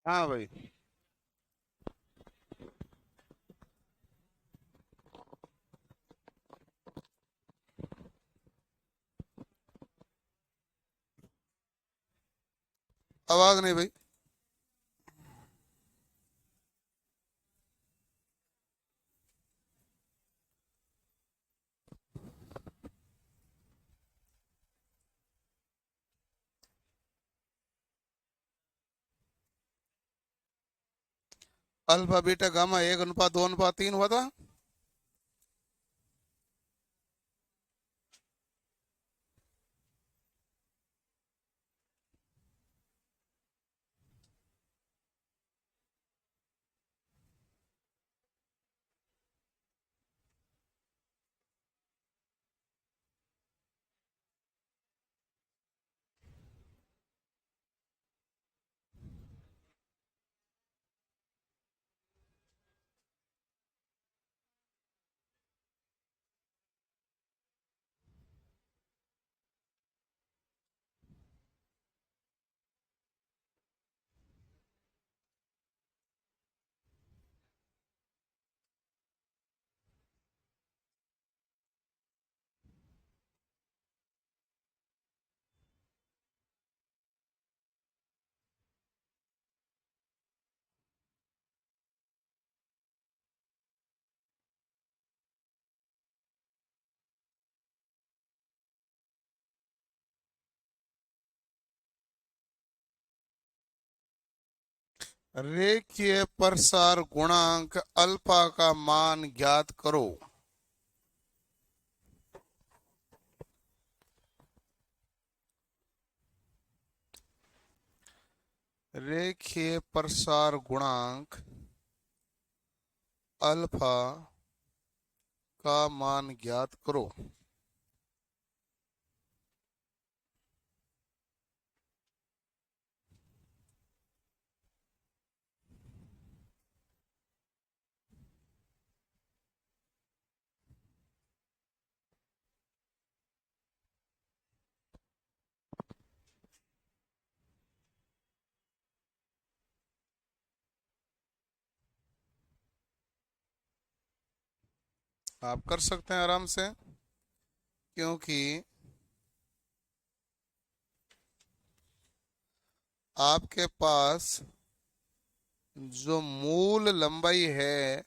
हाँ भाई। आवाज नहीं भाई। अल्फा बीटा गामा 1:2:3 हुआ था। रेखीय प्रसार गुणांक अल्फा का मान ज्ञात करो। रेखीय प्रसार गुणांक अल्फा का मान ज्ञात करो। आप कर सकते हैं आराम से, क्योंकि आपके पास जो मूल लंबाई है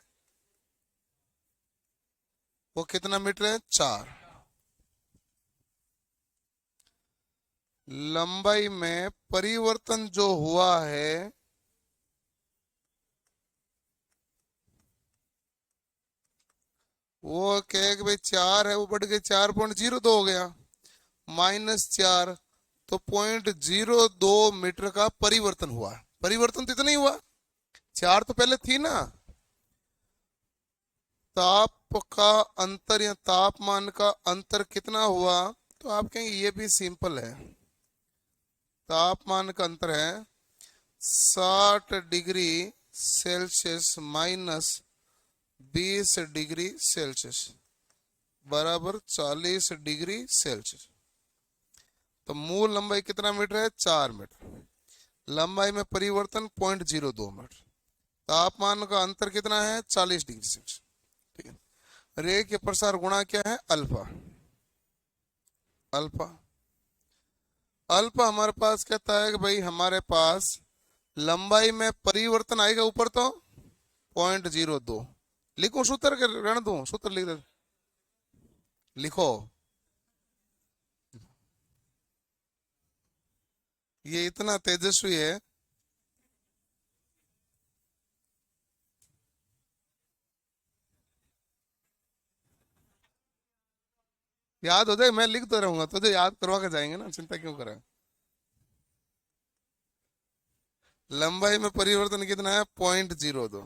वो कितना मीटर है? 4। लंबाई में परिवर्तन जो हुआ है वो कहे कि भाई 4 है, वो बढ़ के 4.02 हो गया, -4। तो 0.02 मीटर का परिवर्तन हुआ। परिवर्तन तो इतना ही हुआ, 4 तो पहले थी ना। ताप का अंतर या तापमान का अंतर कितना हुआ? तो आप कहेंगे ये भी सिंपल है। तापमान का अंतर है 60 डिग्री सेल्सियस -20 डिग्री सेल्सियस बराबर 40 डिग्री सेल्सियस। तो मूल लंबाई कितना मीटर है? 4 मीटर। लंबाई में परिवर्तन 0.02 मीटर। तापमान का अंतर कितना है? 40 डिग्री सेल्सियस। ठीक है। रे के प्रसार गुणा क्या है? अल्फा। अल्फा अल्फा हमारे पास कहता है कि भाई हमारे पास लंबाई में परिवर्तन आएगा ऊपर तो 0.02। लिखो सूत्र के रहने दो, सूत्र लिख दे। लिखो। ये इतना तेजस्वी है। याद हो जाए, मैं लिख तो रहूंगा, तुझे याद करवा के जाएंगे ना, चिंता क्यों करें। लंबाई में परिवर्तन कितना है? 0.02।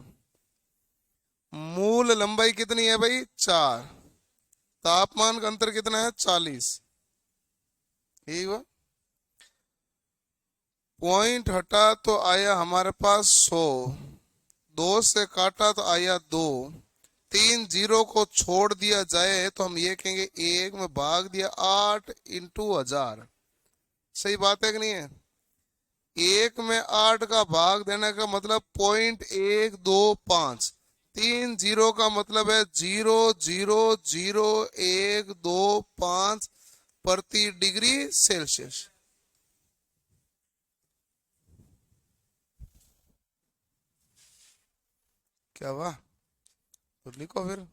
मूल लंबाई कितनी है भाई? 4। तापमान का अंतर कितना है? 40। यही हुआ। पॉइंट हटा तो आया हमारे पास 100। 2 से काटा तो आया 2। 3 जीरो को छोड़ दिया जाए तो हम ये कहेंगे 1 में भाग दिया 8 × 1000। सही बात है कि नहीं है? एक में 8 का भाग देने का मतलब 0.125। 3 जीरो का मतलब है 0.00125 प्रति डिग्री सेल्सियस। क्या हुआ? तो लिखो फिर।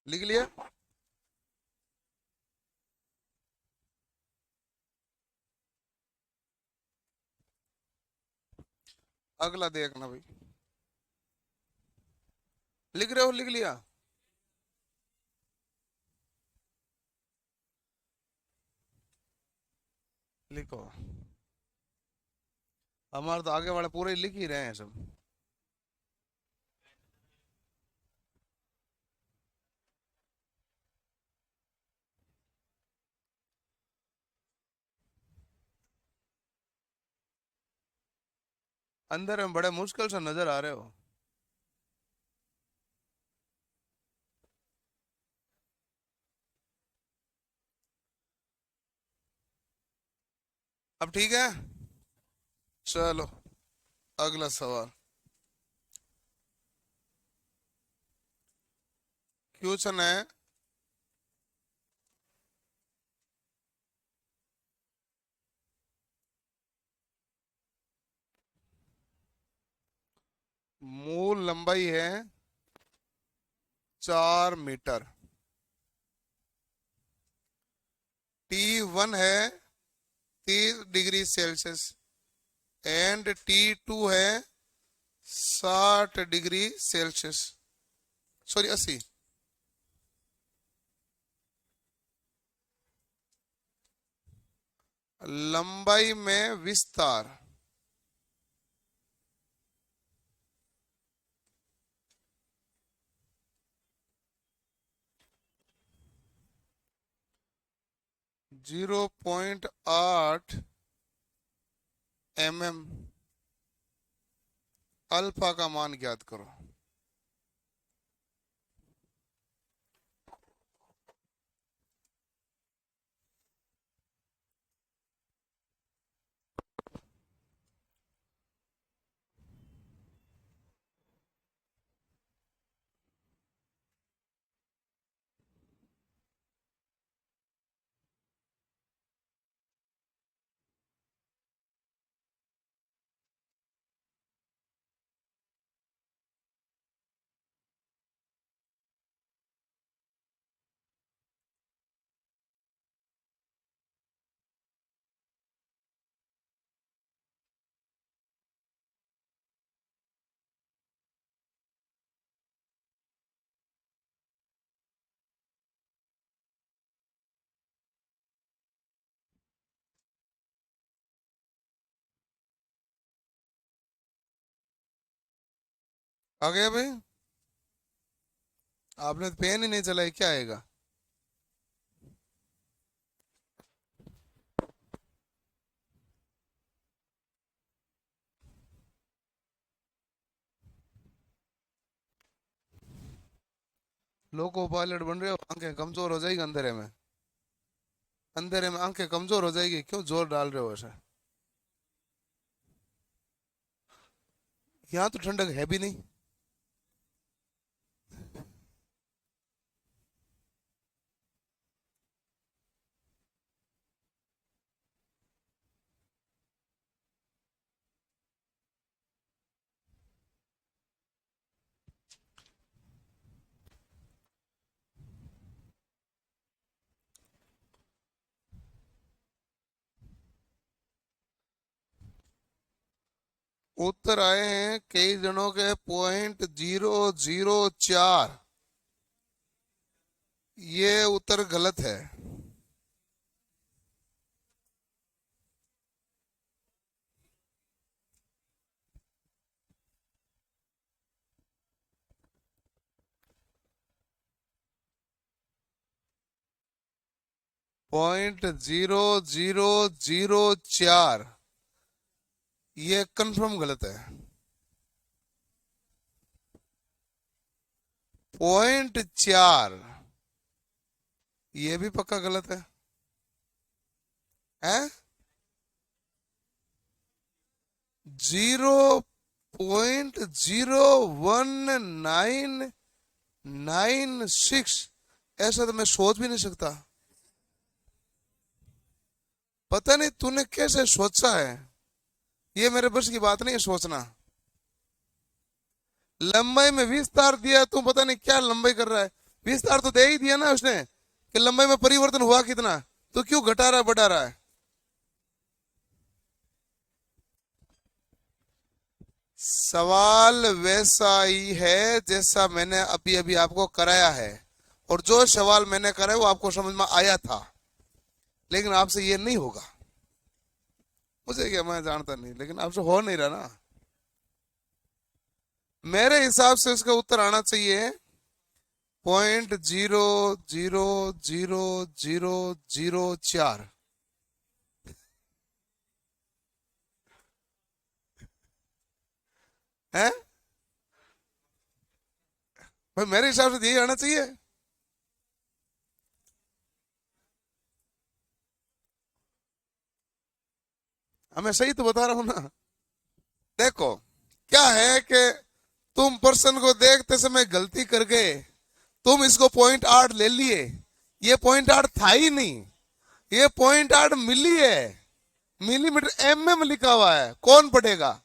लिख लिया? अगला देखना भाई। लिख रहे हो? लिख लिया? लिखो। हमारे तो आगे वाले पूरे लिख ही रहे हैं सब। अंदर में बड़े मुश्किल से नजर आ रहे हो। अब ठीक है। चलो अगला सवाल। क्वेश्चन है, मूल लंबाई है 4 मीटर। T1 है 30 डिग्री सेल्सियस एंड T2 है 60 डिग्री सेल्सियस। सॉरी 80। लंबाई में विस्तार 0.8 mm। अल्फा का मान ज्ञात करो। आ गया भाई? आपने तो पेन ही नहीं चलाई, क्या आएगा? लोको पायलट बन रहे हो, आंखें कमजोर हो जाएगी अंधेरे में। अंधेरे में आंखें कमजोर हो जाएगी, क्यों जोर डाल रहे हो ऐसा? यहाँ तो ठंडक है भी नहीं। उत्तर आए हैं कई जनों के 0.004। ये उत्तर गलत है। पॉइंट 0.004 ये कंफर्म गलत है। 0.4 ये भी पक्का गलत है। हैं? 0.01996 ऐसा तो मैं सोच भी नहीं सकता। पता नहीं तूने कैसे सोचा है। ये मेरे बस की बात नहीं है सोचना। लंबाई में विस्तार दिया, तू पता नहीं क्या लंबाई कर रहा है। विस्तार तो दे ही दिया ना उसने कि लंबाई में परिवर्तन हुआ कितना, तो क्यों घटा रहा है बढ़ा रहा है। सवाल वैसा ही है जैसा मैंने अभी अभी आपको कराया है, और जो सवाल मैंने कराया वो आपको समझ में आया था, लेकिन आपसे ये नहीं होगा। मुझे क्या, मैं जानता नहीं, लेकिन आपसे हो नहीं रहा ना। मेरे हिसाब से इसका उत्तर आना चाहिए 0.00004। है भाई, मेरे हिसाब से यही आना चाहिए। मैं सही तो बता रहा हूं ना। देखो क्या है कि तुम पर्सन को देखते समय गलती कर गए, तुम इसको 0.8 ले लिए। ये 0.8 था ही नहीं, ये 0.8 मिली है। मिलीमीटर एमएम लिखा हुआ है, कौन पढ़ेगा।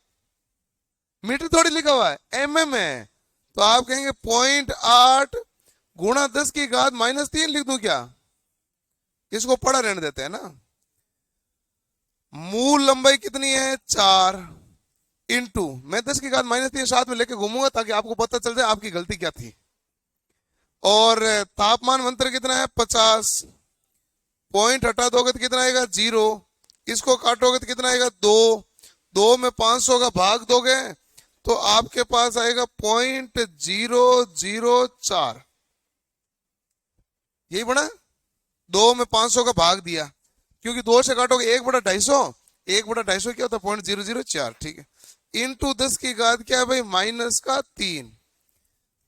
मीटर थोड़ी लिखा हुआ है, एमएम है। तो आप कहेंगे 0.8 गुणा 10⁻³ लिख दूं क्या। इसको पढ़ा रहने देते हैं ना। मूल लंबाई कितनी है 4, इंटू मैं 10⁻³ साथ में लेके घूमूंगा ताकि आपको पता चल जाए आपकी गलती क्या थी। और तापमान अंतर कितना है 50। पॉइंट हटा दोगे तो कितना आएगा 0। इसको काटोगे तो कितना आएगा 2। 2 में 500 का भाग दोगे तो आपके पास आएगा 0.004। यही बना। 2 में 500 का भाग दिया, क्योंकि 2 से काटोगे 1/250। 1/250 क्या होता है 0.004, ठीक है। इंटू 10⁻³ क्या है भाई -3।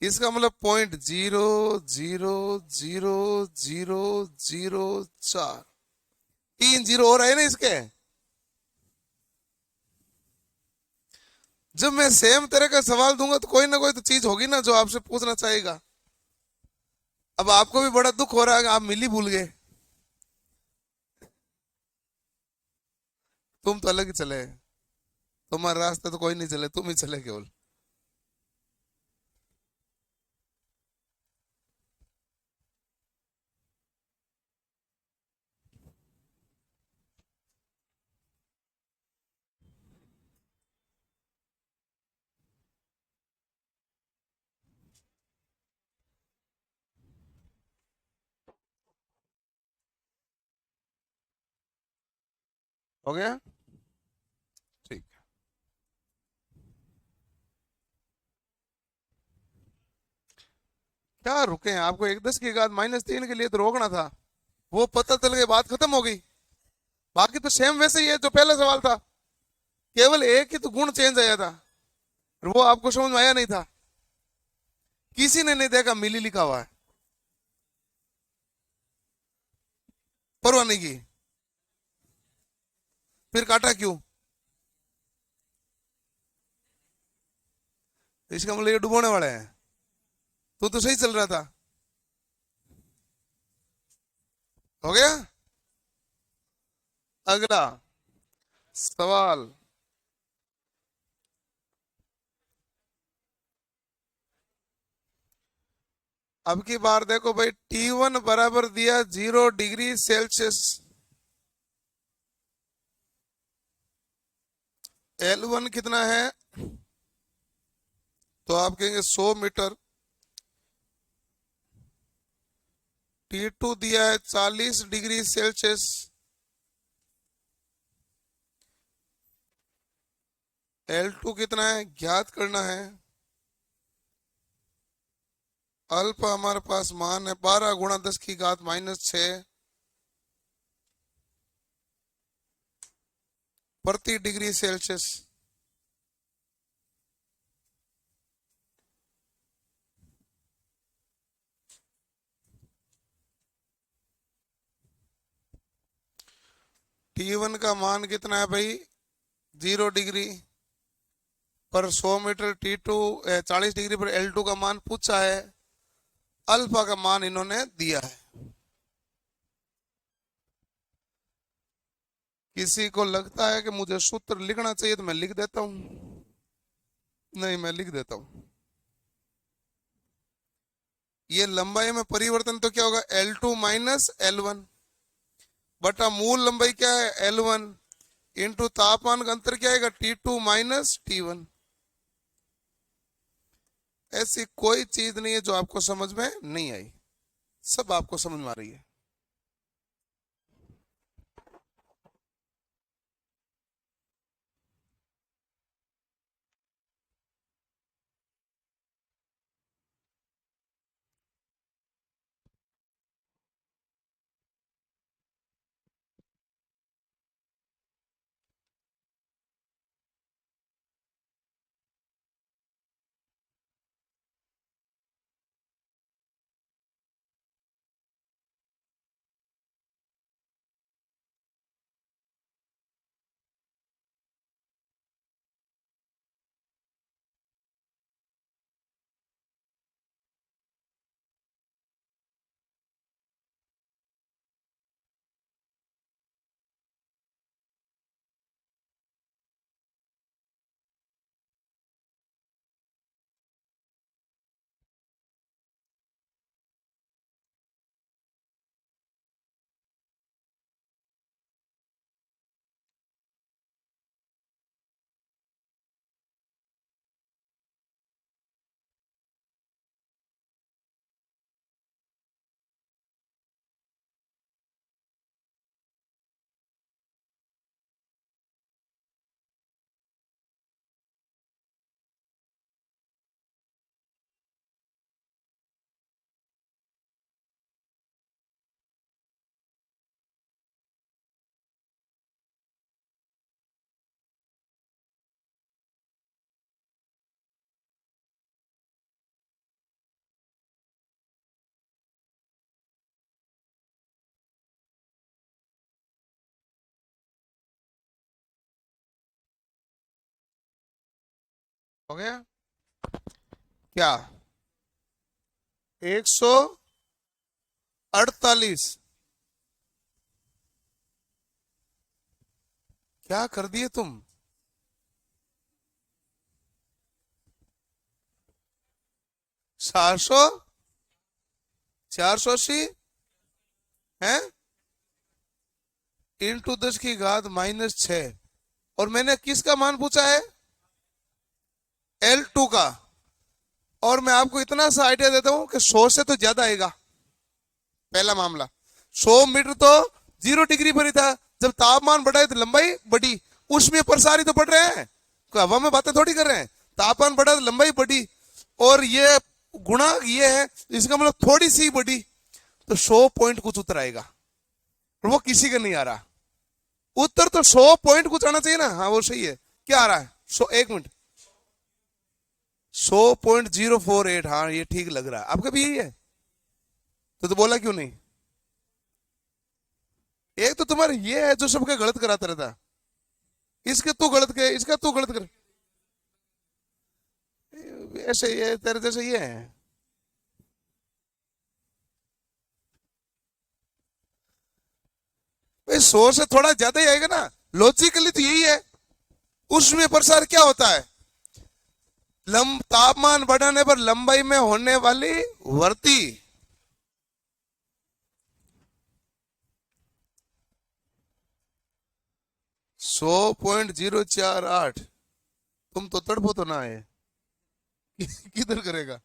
इसका मतलब 0.00004। 3 जीरो और है ना इसके। जब मैं सेम तरह का सवाल दूंगा तो कोई ना कोई तो चीज होगी ना जो आपसे पूछना चाहेगा। अब आपको भी बड़ा दुख हो रहा है, आप मिली भूल गए। तुम तो अलग ही चले, तुम्हारे रास्ते तो कोई नहीं चले, तुम ही चले केवल। हो गया, ठीक। क्या रुके हैं, आपको 1 10⁻³ के लिए तो रोकना था। वो पता चल गई, बात खत्म हो गई। बाकी तो सेम वैसे ही है जो पहला सवाल था, केवल एक ही तो गुण चेंज आया था, वो आपको समझ में आया नहीं था। किसी ने नहीं देखा मिली लिखा हुआ है, परवाह नहीं की, फिर काटा क्यों। इसका मतलब ये डुबोने वाले हैं। तो सही चल रहा था। हो गया। अगला सवाल। अब की बार देखो भाई, T1 बराबर दिया 0 डिग्री सेल्सियस। L1 कितना है, तो आप कहेंगे 100 मीटर। T2 दिया है 40 डिग्री सेल्सियस। L2 कितना है ज्ञात करना है। अल्फा हमारे पास मान है 12 गुणा 10 की घात -6 प्रति डिग्री सेल्सियस। T1 का मान कितना है भाई, 0 डिग्री पर 100 मीटर। T2 40 डिग्री पर L2 का मान पूछा है, अल्फा का मान इन्होंने दिया है। किसी को लगता है कि मुझे सूत्र लिखना चाहिए तो मैं लिख देता हूं, नहीं मैं लिख देता हूं। ये लंबाई में परिवर्तन तो क्या होगा, L2 माइनस L1 बटा मूल लंबाई क्या है L1 इंटू तापमान का अंतर क्या आएगा T2 माइनस T1। ऐसी कोई चीज नहीं है जो आपको समझ में नहीं आई, सब आपको समझ में आ रही है। हो गया क्या, 148 क्या कर दिए तुम, 400 480 है इंटू 10 की घात -6 और मैंने किसका मान पूछा है L2 का। और मैं आपको इतना सा आइडिया देता हूं कि 100 से तो ज्यादा आएगा। पहला मामला 100 मीटर तो 0 डिग्री पर ही था, जब तापमान बढ़ा है तो लंबाई बढ़ी, उसमें प्रसारित तो बढ़ रहे हैं, कोई हवा में बातें थोड़ी कर रहे हैं। तापमान बढ़ा तो लंबाई बढ़ी और ये गुणा ये है, इसका मतलब थोड़ी सी बढ़ी तो 100 पॉइंट कुछ उत्तर आएगा और वो किसी का नहीं आ रहा उत्तर, तो 100 पॉइंट कुछ आना चाहिए ना। हाँ वो सही है, क्या आ रहा है 100, एक मिनट 100.048, हाँ ये ठीक लग रहा है आपका भी यही है, तो बोला क्यों नहीं। एक तो तुम्हारा ये है जो सबके गलत कराता रहता है, इसके तू गलत के इसका तू गलत कर, ऐसे ये तेरे जैसे ये है। भाई 100 से थोड़ा ज्यादा ही आएगा ना, लॉजिकली तो यही है। उसमें प्रसार क्या होता है, तापमान बढ़ाने पर लंबाई में होने वाली वृद्धि। 100.048। तुम तो तड़पो तो ना है। किधर करेगा?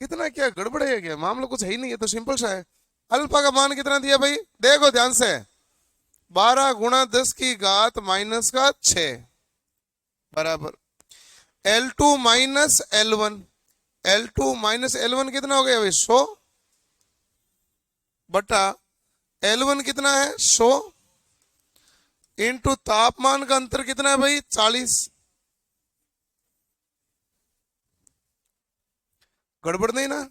कितना क्या गड़बड़ है क्या? मामला कुछ है ही नहीं, है तो सिंपल सा है। अल्फा का मान कितना दिया भाई, देखो ध्यान से। 12 × 10⁻⁻⁶ बराबर L2 - L1। L2 - L1 कितना हो गया भाई, 100 बटा L1 कितना है, 100 इंटू तापमान का अंतर कितना है भाई, 40। गड़बड़ नहीं ना?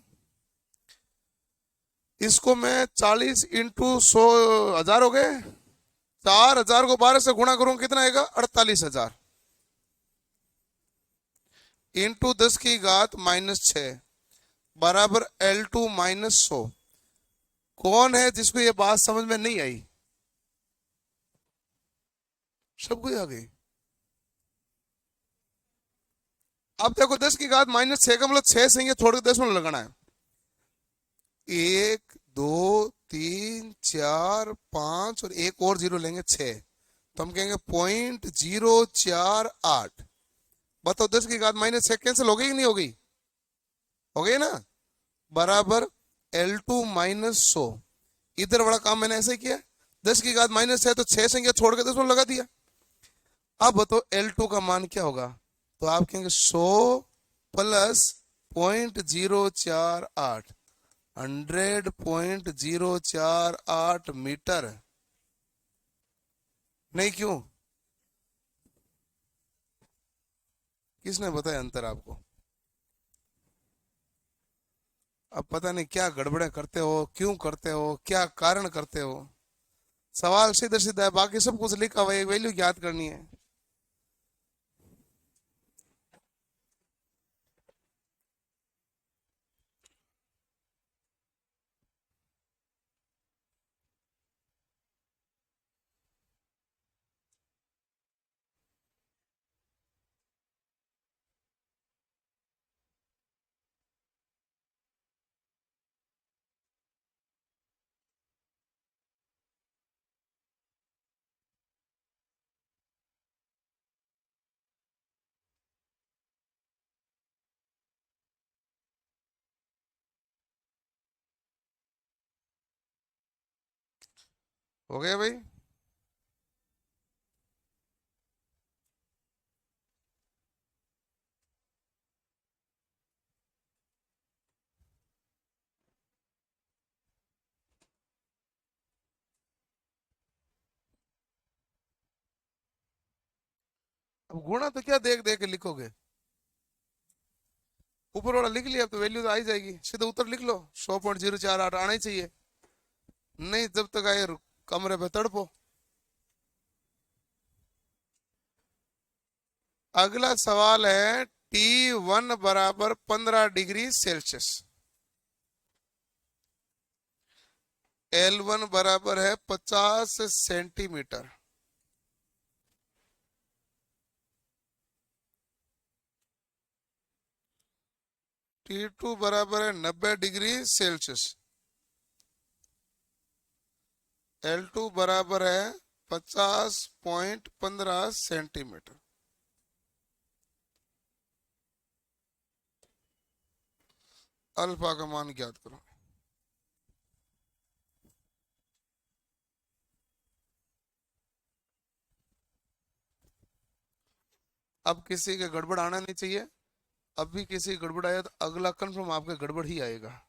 इसको मैं 40 इंटू 100 1000 हो गए। 4000 को 12 से गुणा करूं कितना आएगा, 48,000 इंटू 10⁻⁻⁶ बराबर L2 - 100। कौन है जिसको ये बात समझ में नहीं आई? सबको ही आ गई। अब देखो 10⁻⁻⁶ का मतलब 6 से ये छोड़ के 10 में लगाना है। 1 2 3 4 5 और एक और जीरो लेंगे 6, तो हम कहेंगे 0.048। बताओ 10⁻⁻⁶ कैंसिल हो गई कि नहीं हो गई? हो गई ना? बराबर L2 - 100। इधर बड़ा काम मैंने ऐसे किया, 10⁻⁻⁶ तो 6 संख्या छोड़ के 10 में लगा दिया। अब बताओ L2 का मान क्या होगा? तो आप कहेंगे 100 प्लस 0.048, 100.048 मीटर। नहीं क्यों? किसने बताया अंतर आपको? अब पता नहीं क्या गड़बड़े करते हो, क्यों करते हो, क्या कारण करते हो। सवाल सीधा सीधा है, बाकी सब कुछ लिखा हुआ है, वैल्यू याद करनी है। हो गया भाई? अब गुणा तो क्या देख देख के लिखोगे? ऊपर वाला लिख लिया, अब तो वैल्यू तो आ ही जाएगी, सीधा उत्तर लिख लो, 100.048 आना ही चाहिए। नहीं जब तक आए कमरे पे तड़पो। अगला सवाल है, T1 बराबर 15 डिग्री सेल्सियस, L1 बराबर है 50 सेंटीमीटर, T2 बराबर है 90 डिग्री सेल्सियस, L2 बराबर है 50.15 सेंटीमीटर। अल्फा का मान ज्ञात करो। अब किसी के गड़बड़ आना नहीं चाहिए। अब भी किसी गड़बड़ आया तो अगला कंफर्म आपके गड़बड़ ही आएगा।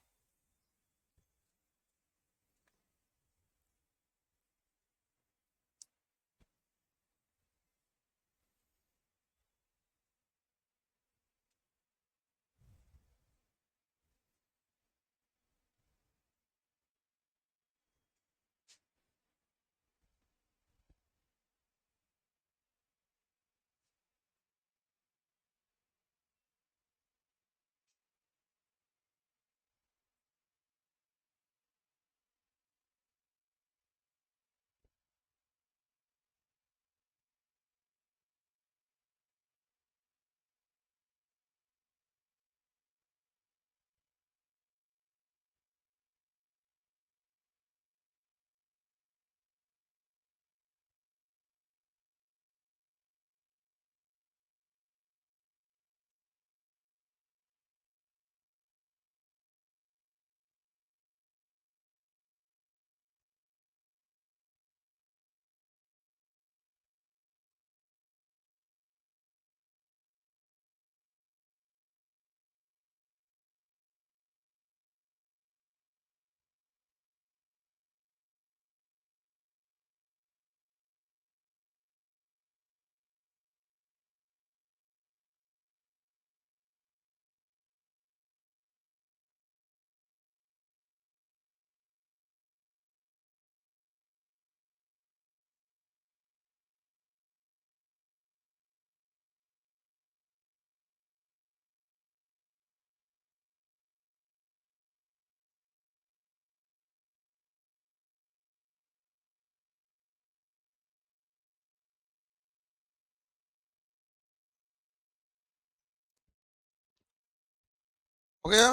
हो गया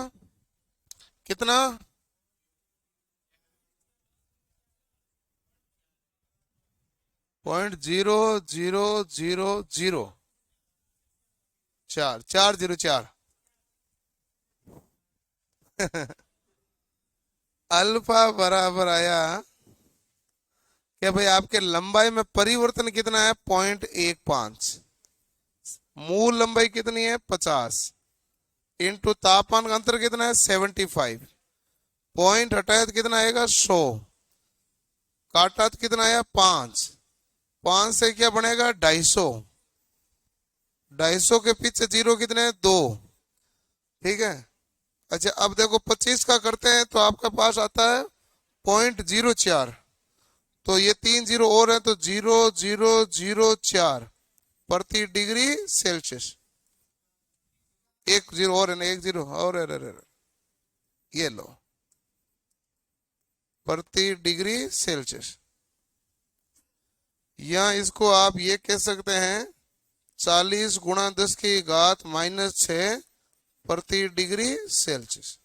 कितना? 0.0000 4 404 अल्फा बराबर आया कि भाई आपके लंबाई में परिवर्तन कितना है? 0.15। मूल लंबाई कितनी है? 50 इंटू तापमान का अंतर कितना है? 75। पॉइंट हटाया तो कितना आएगा? 100। काटा तो कितना आया? 5। 5 से क्या बनेगा? 250। 250 के पीछे जीरो कितने हैं? 2। ठीक है। अच्छा अब देखो 25 का करते हैं तो आपके पास आता है 0.04। तो ये 3 जीरो और है तो 0.004 प्रति डिग्री सेल्सियस। एक जीरो और है ना? एक जीरो और है, ये लो प्रति डिग्री सेल्सियस। या इसको आप ये कह सकते हैं 40 गुणा 10 की घात -6 प्रति डिग्री सेल्सियस।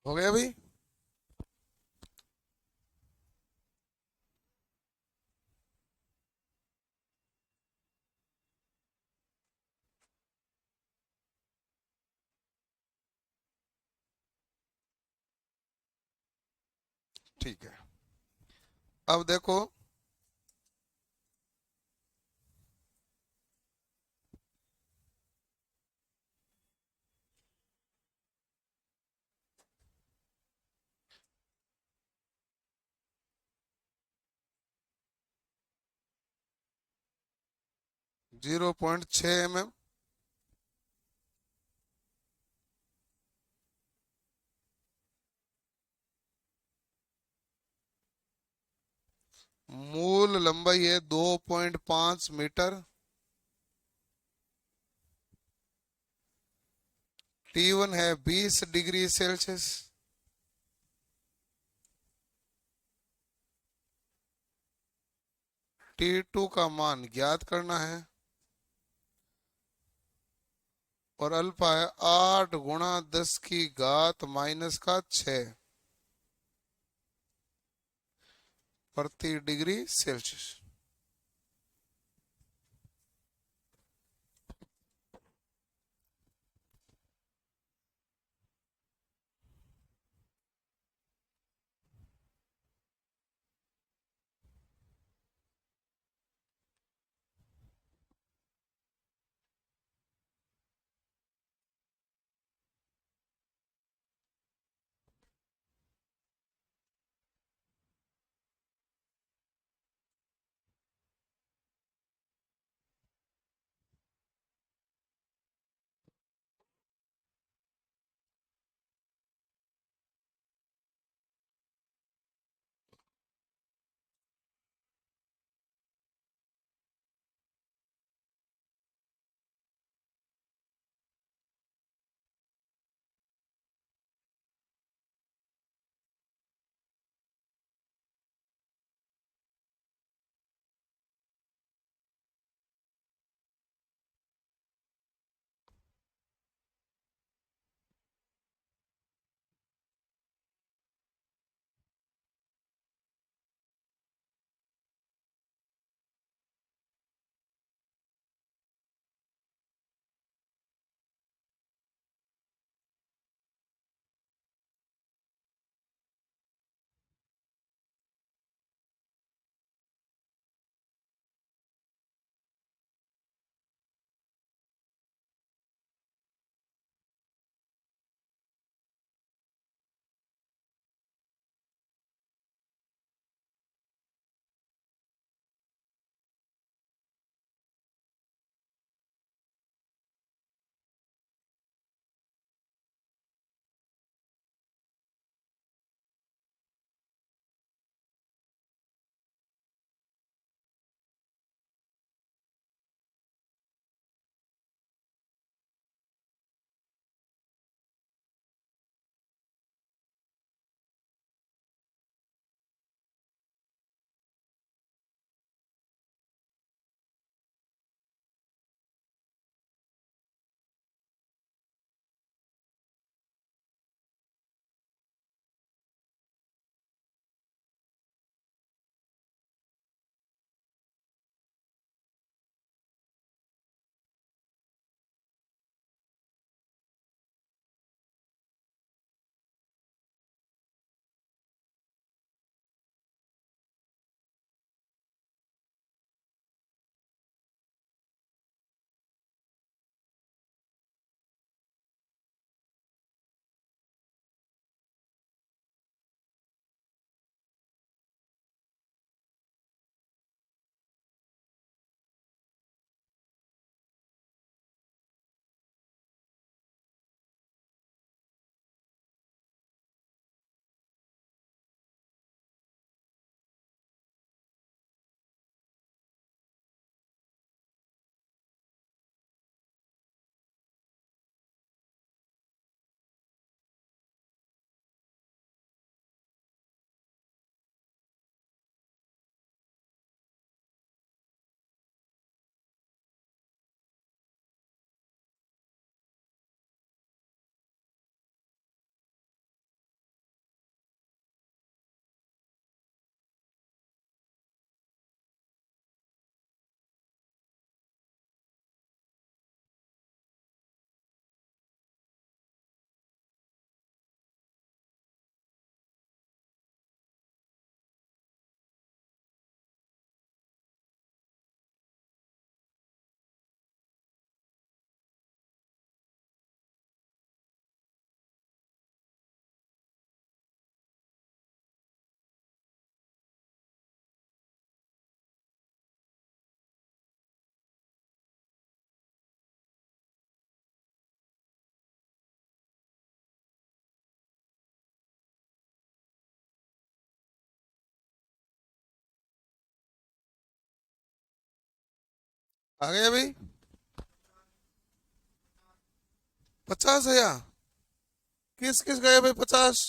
हो गया भाई? ठीक है। अब देखो 0.6 mm। मूल लंबाई है 2.5 मीटर। T1 है 20 डिग्री सेल्सियस। T2 का मान ज्ञात करना है और अल्फा है 8 गुणा 10 की घात -6 प्रति डिग्री सेल्सियस। आ गया भाई? 50 है? या किस किस गए भाई 50?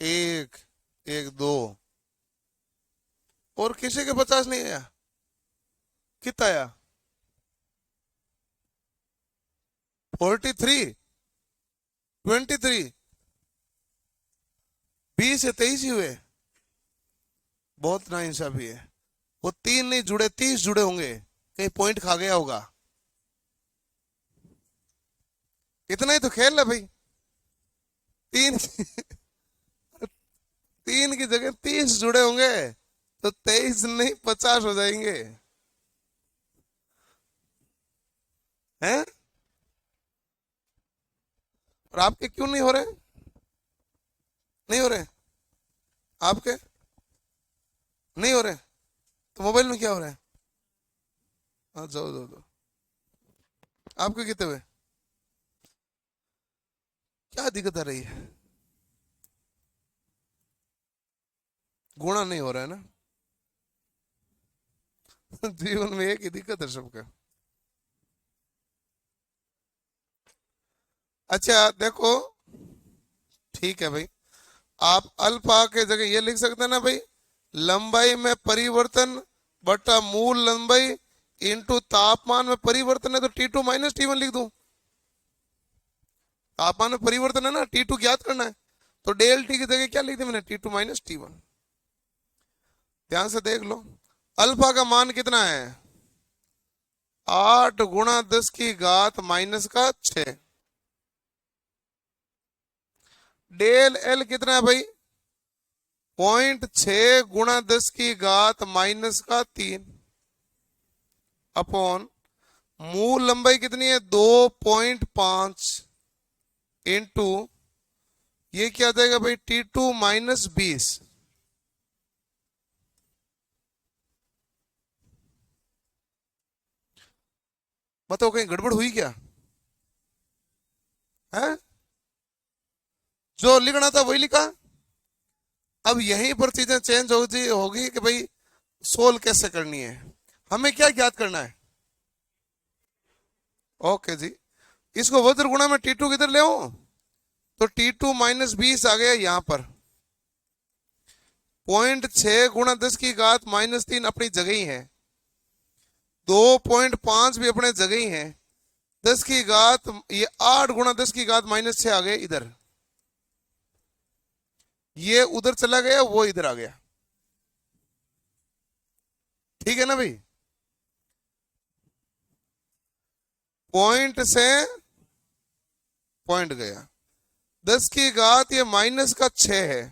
एक, एक दो, और किसी के 50 नहीं आया? कितना आया? 43, 23, 20 या 23 ही हुए। बहुत नाइंसाफी है। वो तीन नहीं जुड़े, 30 जुड़े होंगे, कहीं पॉइंट खा गया होगा। इतना ही तो खेल है भाई। तीन तीन की जगह 30 जुड़े होंगे, तो 23 नहीं 50 हो जाएंगे। हैं? और आपके क्यों नहीं हो रहे? नहीं हो रहे आपके? नहीं हो रहे? तो मोबाइल में क्या हो रहा है? हाँ, जाओ जाओ जाओ। आपके कितने हुए? क्या दिक्कत आ रही है? गुणा नहीं हो रहा है ना? जीवन में एक ही दिक्कत है सबका। अच्छा देखो, ठीक है भाई, आप अल्फा के जगह ये लिख सकते हैं ना भाई, लंबाई में परिवर्तन बटा मूल लंबाई इंटू तापमान में परिवर्तन है, तो T2 माइनस T1 लिख दूं। तापमान में परिवर्तन है ना, T2 ज्ञात करना है, तो डेल टी की जगह क्या लिख दिया मैंने? T2 minus T1। ध्यान से देख लो, अल्फा का मान कितना है? 8 गुणा 10 की घात माइनस का 6। डेल एल कितना है भाई? 0.6 गुणा 10 की घात माइनस का 3 अपॉन मूल लंबाई कितनी है? 2.5 इंटू, ये क्या आ जाएगा भाई? T2 minus 20। बताओ कहीं गड़बड़ हुई क्या? है? जो लिखना था वही लिखा। अब यहीं पर चीजें चेंज होगी कि भाई सोल्व कैसे करनी है, हमें क्या ज्ञात करना है। ओके जी, इसको वज्र गुणा में T2 किधर ले आओ, तो T2 माइनस 20 आ गया यहां पर। 0.6 गुणा 10 की घात माइनस 3 अपनी जगह ही है, 2.5 भी अपने जगह ही है, 10 की घात, ये 8 गुणा 10 की घात माइनस 6 आ गए इधर, ये उधर चला गया, वो इधर आ गया। ठीक है ना भाई? पॉइंट से पॉइंट गया, 10 की घात ये माइनस का 6 है,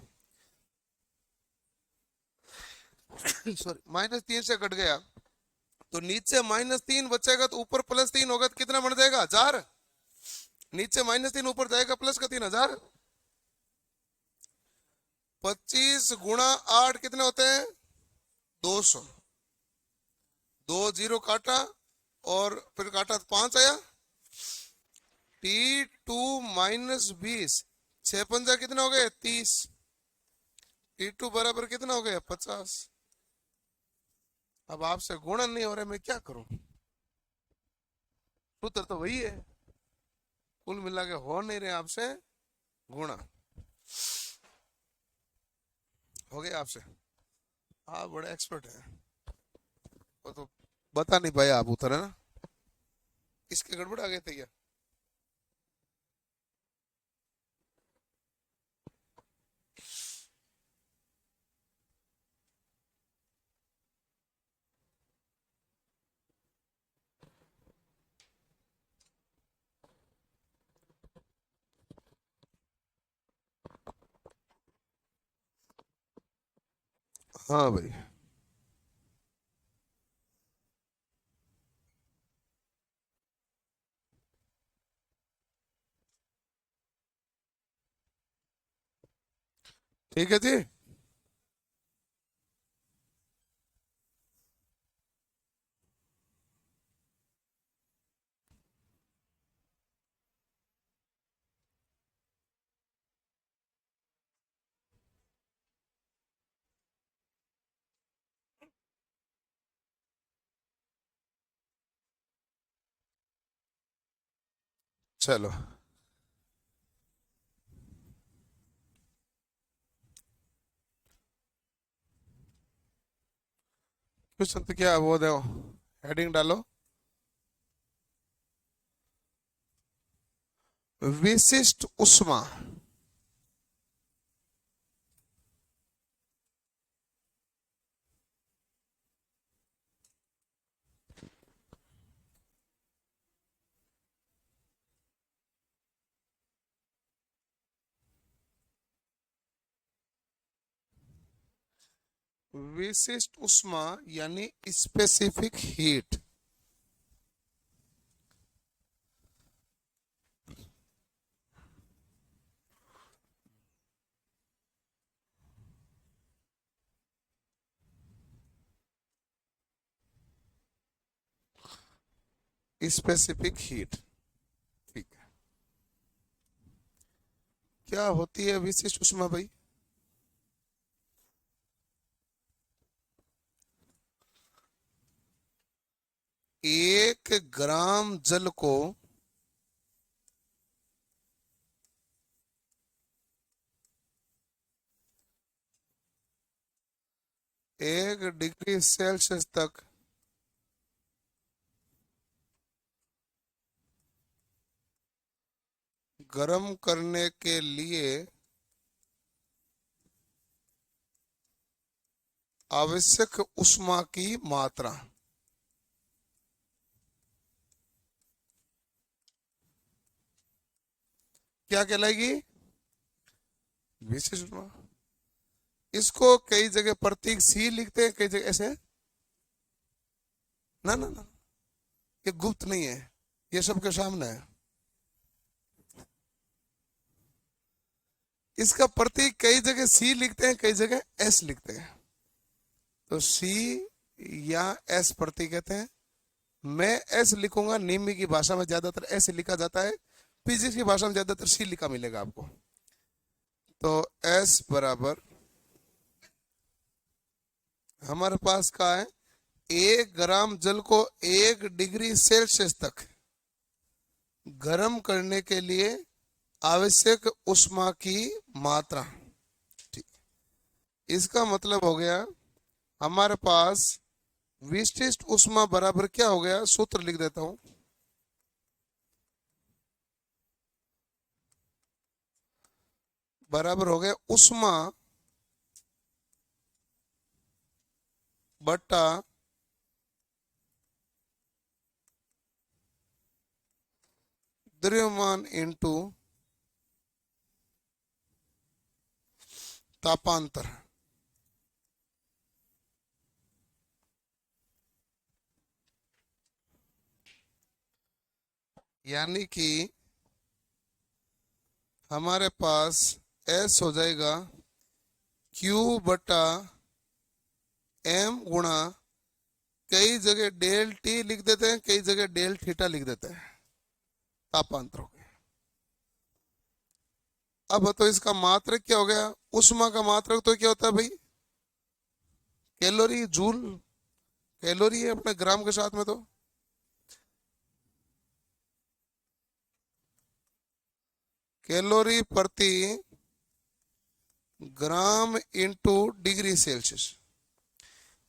सॉरी -3 से कट गया, तो नीचे -3 बचेगा, तो ऊपर +3 होगा, तो कितना बन जाएगा? 1000। नीचे -3 ऊपर जाएगा प्लस का 3000। 25 गुणा 8 कितने होते हैं? 200। 2 जीरो काटा, और फिर काटा तो 5 आया। T2 माइनस 20, 6 पंजा कितने हो गए? 30। T2 बराबर कितना हो गया? 50। अब आपसे गुणन नहीं हो रहा, मैं क्या करूं? सूत्र तो वही है, कुल मिला के हो नहीं रहे आपसे गुणा। हो गया आपसे? आप बड़े एक्सपर्ट हैं। वो तो बता नहीं पाया आप, उतर है ना, इसके गड़बड़ आ गए थे क्या? हाँ भाई। ठीक है जी। चलो क्वेश्चन तो क्या वो दो, हेडिंग डालो, विशिष्ट उष्मा। विशिष्ट उष्मा यानी स्पेसिफिक हीट। स्पेसिफिक हीट, ठीक है। क्या होती है विशिष्ट उष्मा भाई? एक ग्राम जल को एक डिग्री सेल्सियस तक गर्म करने के लिए आवश्यक उष्मा की मात्रा। क्या कहलाएगी? विशिष्ट उष्मा। इसको कई जगह प्रतीक सी लिखते हैं, कई जगह ऐसे। ना ना ना, ये गुप्त नहीं है, ये सबके सामने है। इसका प्रतीक कई जगह सी लिखते हैं, कई जगह एस लिखते हैं। तो सी या एस प्रतीक कहते हैं। मैं एस लिखूंगा, निम्मी की भाषा में ज्यादातर एस लिखा जाता है, फिजिक्स की भाषा में ज्यादातर सी लिखा मिलेगा आपको। तो एस बराबर हमारे पास का है, 1 ग्राम जल को 1 डिग्री सेल्सियस तक गर्म करने के लिए आवश्यक उष्मा की मात्रा। ठीक, इसका मतलब हो गया हमारे पास विशिष्ट उष्मा बराबर क्या हो गया, सूत्र लिख देता हूं। बराबर हो गया उष्मा बट्टा द्रव्यमान इंटू तापांतर। यानी कि हमारे पास एस हो जाएगा क्यू बटा एम गुणा, कई जगह डेल टी लिख देते हैं, कई जगह डेल थीटा लिख देते हैं, तापांतर हो गया। अब तो इसका मात्रक क्या हो गया? उष्मा का मात्रक तो क्या होता है भाई? Calorie, joule. कैलोरी है अपने ग्राम के साथ में, तो कैलोरी प्रति ग्राम इंटू डिग्री सेल्सियस,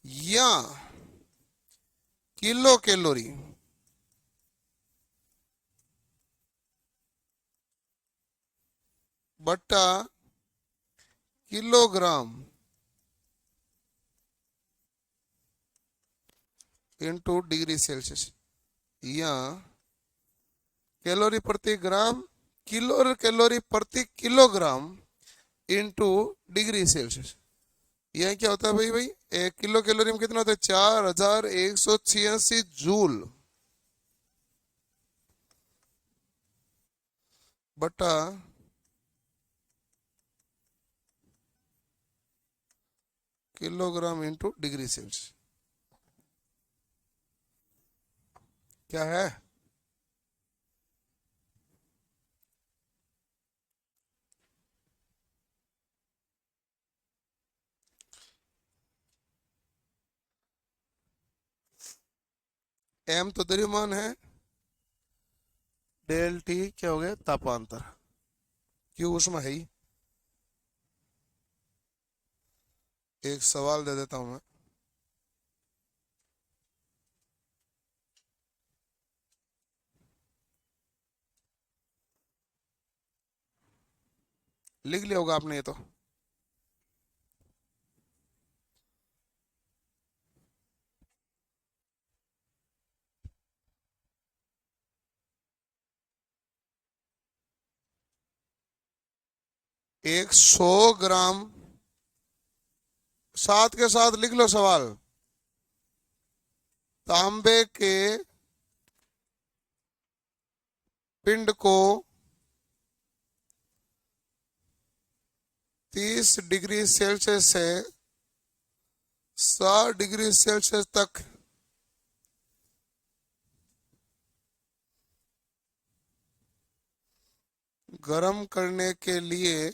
या किलो कैलोरी बट्टा किलोग्राम इंटू डिग्री सेल्सियस, या कैलोरी प्रति ग्राम, किलो कैलोरी प्रति किलोग्राम इंटू डिग्री सेल्सियस। यह क्या होता है भाई? भाई 1 किलो कैलोरी में कितना होता है? 4186 जूल बटा किलोग्राम इंटू डिग्री सेल्सियस। क्या है? एम तो द्रव्यमान है, डेल टी क्या हो गया, तापांतर। क्यों, ऊष्मा है ही। एक सवाल दे देता हूं मैं। लिख लिया होगा आपने ये तो। एक 100 ग्राम, साथ के साथ लिख लो सवाल। तांबे के पिंड को 30 डिग्री सेल्सियस से 60 डिग्री सेल्सियस तक गर्म करने के लिए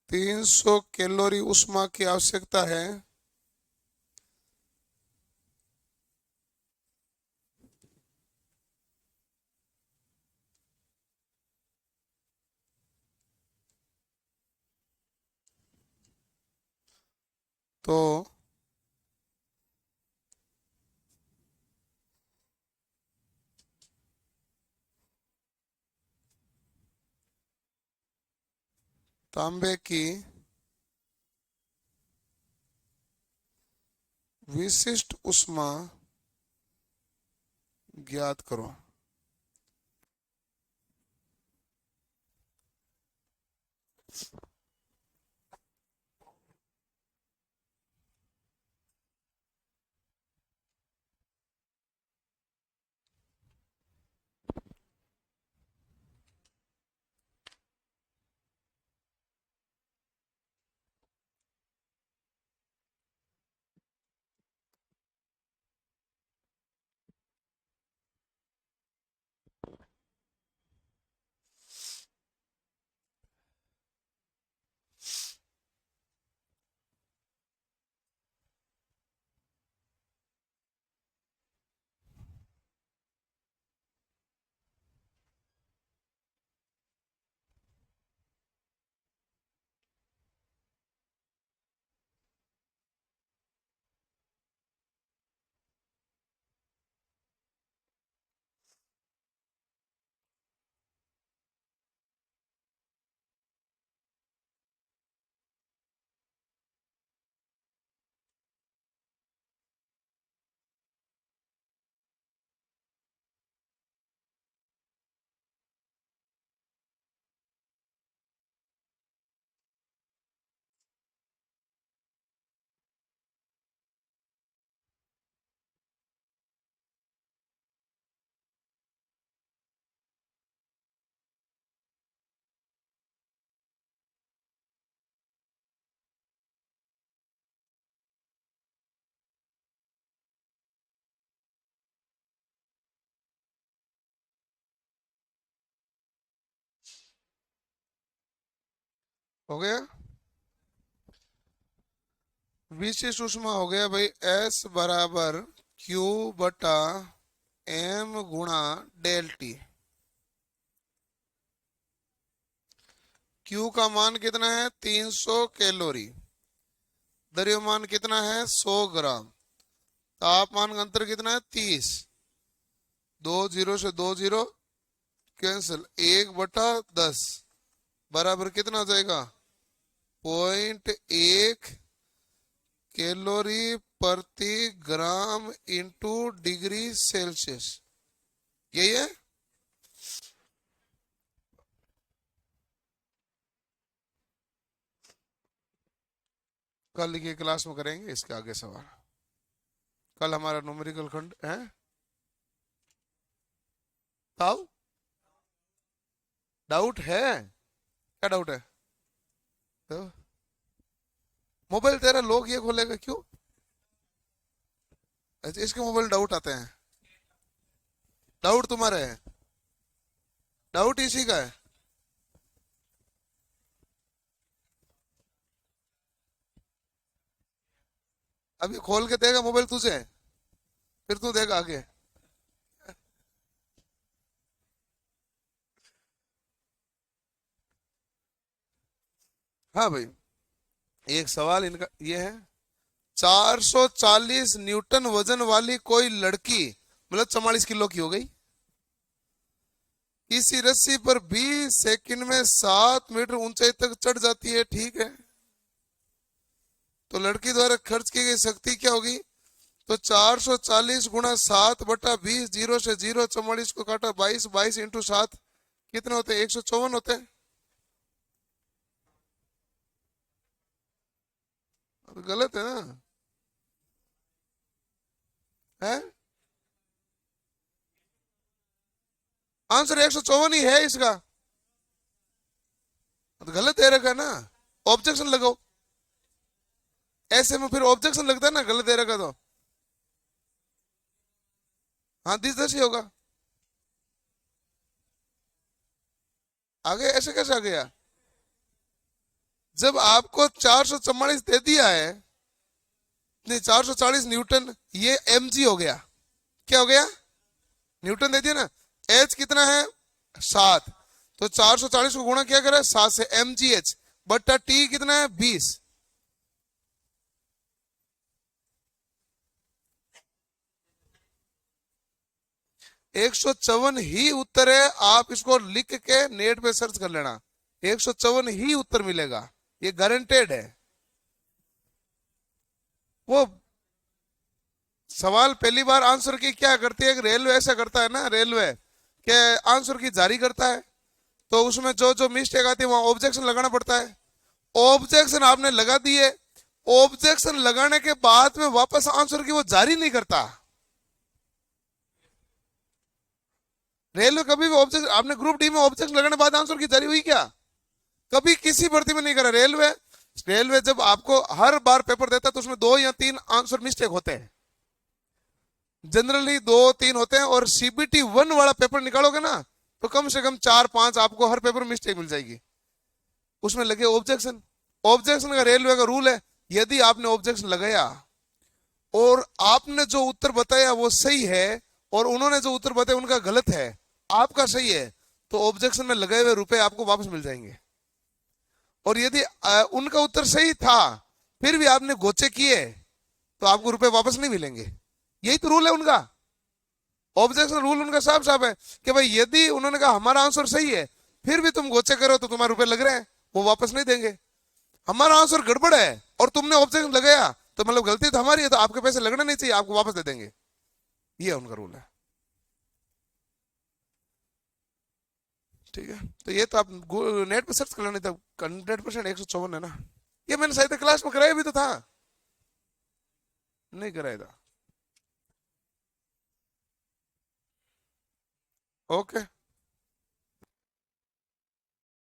300 कैलोरी ऊष्मा की आवश्यकता है। तो तांबे की विशिष्ट ऊष्मा ज्ञात करो। हो गया। विशिष्ट ऊष्मा हो गया भाई, S बराबर Q बटा M गुणा डेल टी। Q का मान कितना है, 300 कैलोरी। द्रव्यमान कितना है, 100 ग्राम। तापमान का अंतर कितना है, 30। 2 जीरो से 2 जीरो कैंसिल, 1/10 बराबर कितना हो जाएगा, 0.1 कैलोरी प्रति ग्राम इंटू डिग्री सेल्सियस। यही है। कल की क्लास में करेंगे इसके आगे सवाल। कल हमारा न्यूमेरिकल खंड है। ताऊ डाउट है, क्या डाउट है? तो मोबाइल तेरा लोग ये खोलेगा क्यों? अच्छा, इसके मोबाइल डाउट आते हैं। डाउट तुम्हारे है, डाउट इसी का है। अभी खोल के देगा मोबाइल तुझे। फिर तू देख आगे। हाँ भाई, एक सवाल इनका ये है, 440 न्यूटन वजन वाली कोई लड़की, मतलब 44 किलो की हो गई, किसी रस्सी पर 20 सेकंड में 7 मीटर ऊंचाई तक चढ़ जाती है, ठीक है। तो लड़की द्वारा खर्च की गई शक्ति क्या होगी? तो 440 गुणा 7/20, जीरो से जीरो, 44 को काटा 22, 22 इंटू 7 कितने होते हैं? 154 होते हैं। गलत है ना? है आंसर 154 ही है इसका, तो गलत दे रखा है ना। ऑब्जेक्शन लगाओ, ऐसे में फिर ऑब्जेक्शन लगता है ना, गलत दे रखा तो। हाँ, 10 ही होगा। आगे ऐसे कैसे आ गया? जब आपको 444 दे दिया है, नहीं 440 न्यूटन, ये mg हो गया। क्या हो गया? न्यूटन दे दिया ना। h कितना है? 7। तो 440 को गुणा क्या करें 7 से, mgh बट्टा t कितना है? 20। 154 ही उत्तर है। आप इसको लिख के नेट पे सर्च कर लेना, 154 ही उत्तर मिलेगा, ये गारंटेड है। वो सवाल पहली बार आंसर की क्या करती है, रेलवे ऐसा करता है ना, रेलवे के आंसर की जारी करता है, तो उसमें जो जो मिस्टेक आती है वहां ऑब्जेक्शन लगाना पड़ता है। ऑब्जेक्शन आपने लगा दिए, ऑब्जेक्शन लगाने के बाद में वापस आंसर की वो जारी नहीं करता। रेलवे कभी भी ऑब्जेक्ट, आपने ग्रुप डी में ऑब्जेक्शन लगाने बाद आंसर की जारी हुई क्या? कभी किसी भर्ती में नहीं करा रेलवे। रेलवे जब आपको हर बार पेपर देता है तो उसमें 2 या 3 आंसर मिस्टेक होते हैं, जनरली 2-3 होते हैं। और सीबीटी 1 वाला पेपर निकालोगे ना तो कम से कम 4-5 आपको हर पेपर में मिस्टेक मिल जाएगी, उसमें लगे ऑब्जेक्शन। ऑब्जेक्शन का रेलवे का रूल है, यदि आपने ऑब्जेक्शन लगाया और आपने जो उत्तर बताया वो सही है और उन्होंने जो उत्तर बताया उनका गलत है, आपका सही है, तो ऑब्जेक्शन में लगाए हुए रुपए आपको वापस मिल जाएंगे। और यदि उनका उत्तर सही था फिर भी आपने गोचे किए तो आपको रुपए वापस नहीं मिलेंगे। यही तो रूल है उनका। ऑब्जेक्शन रूल उनका साफ साफ है कि भाई यदि उन्होंने कहा हमारा आंसर सही है फिर भी तुम गोचे करो तो तुम्हारे रुपए लग रहे हैं, वो वापस नहीं देंगे। हमारा आंसर गड़बड़ है और तुमने ऑब्जेक्शन लगाया तो मतलब गलती तो हमारी है, तो आपके पैसे लगने नहीं चाहिए, आपको वापस दे देंगे। ये उनका रूल है, ठीक है। तो ये तो आप नेट पे सर्च कर लेना, तो 100% 154 है ना। ये मैंने शायद क्लास में कराया भी तो था, नहीं कराया था। ओके।